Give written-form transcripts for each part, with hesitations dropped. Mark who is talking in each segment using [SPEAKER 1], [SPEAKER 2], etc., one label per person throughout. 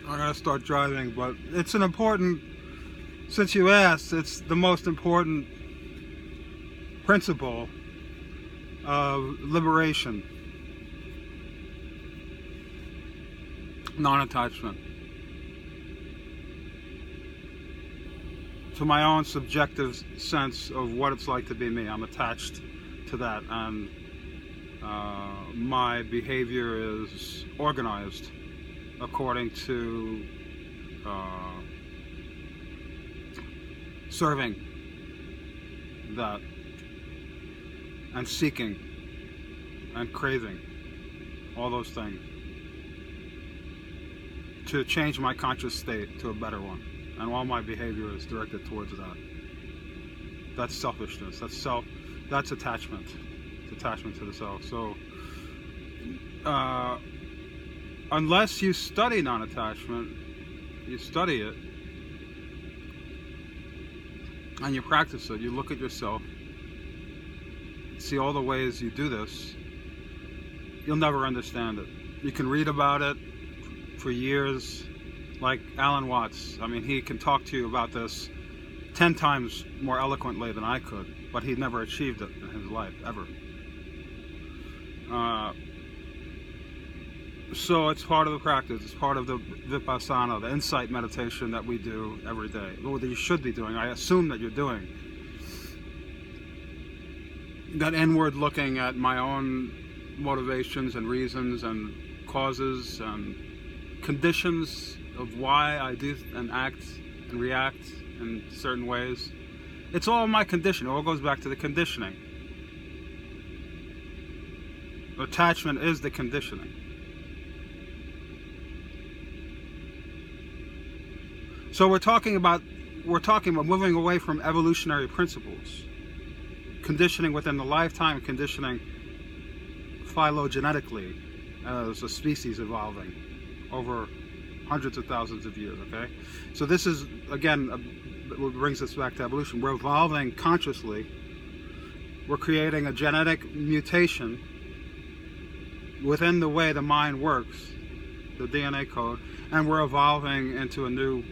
[SPEAKER 1] I gotta start driving, but it's an important, since you asked, it's the most important principle of liberation. Non-attachment. To my own subjective sense of what it's like to be me, I'm attached to that, and my behavior is organized according to serving that, and seeking and craving, all those things, to change my conscious state to a better one. And all my behavior is directed towards that. That's selfishness. That's attachment. It's attachment to the self. So unless you study non-attachment, you study it and you practice it, you look at yourself, see all the ways you do this, you'll never understand it. You can read about it for years, like Alan Watts. I mean, he can talk to you about this 10 times more eloquently than I could, but he never achieved it in his life, ever. So it's part of the practice. It's part of the vipassana, the insight meditation that we do every day, or that you should be doing. I assume that you're doing that inward looking at my own motivations and reasons and causes and conditions of why I do and act and react in certain ways. It's all my condition. It all goes back to the conditioning. Attachment is the conditioning. So we're talking about moving away from evolutionary principles, conditioning within the lifetime, conditioning phylogenetically as a species evolving over hundreds of thousands of years. Okay, so this is again what brings us back to evolution. We're evolving consciously. We're creating a genetic mutation within the way the mind works, the DNA code, and we're evolving into a new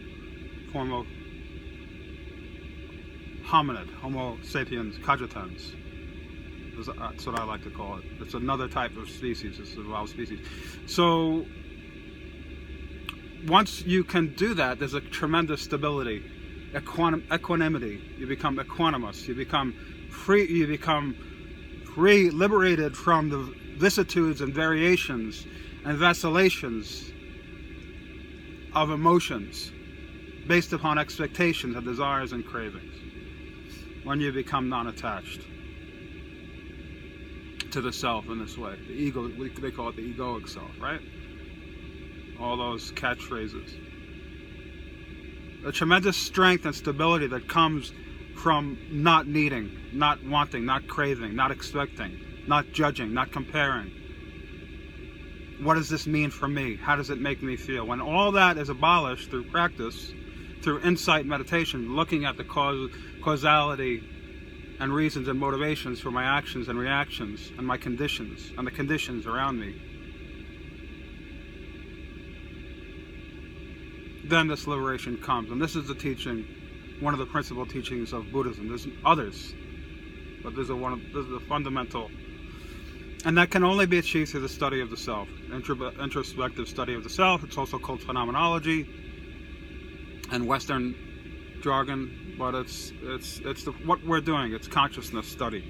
[SPEAKER 1] form of hominid, Homo sapiens cogitans. That's what I like to call it. It's another type of species. It's an evolved species. So once you can do that, there's a tremendous stability, equanimity. You become equanimous. You become free. You become free, liberated from the vicissitudes and variations and vacillations of emotions based upon expectations and desires and cravings. When you become non-attached to the self in this way, the ego, they call it the egoic self, right? All those catchphrases. A tremendous strength and stability that comes from not needing, not wanting, not craving, not expecting, not judging, not comparing. What does this mean for me? How does it make me feel? When all that is abolished through practice, through insight meditation, looking at the causality and reasons and motivations for my actions and reactions and my conditions and the conditions around me, then this liberation comes. And this is the teaching, one of the principal teachings of Buddhism. There's others, but this is the fundamental, and that can only be achieved through the study of the self, introspective study of the self. It's also called phenomenology and Western jargon, but it's what we're doing. It's consciousness study.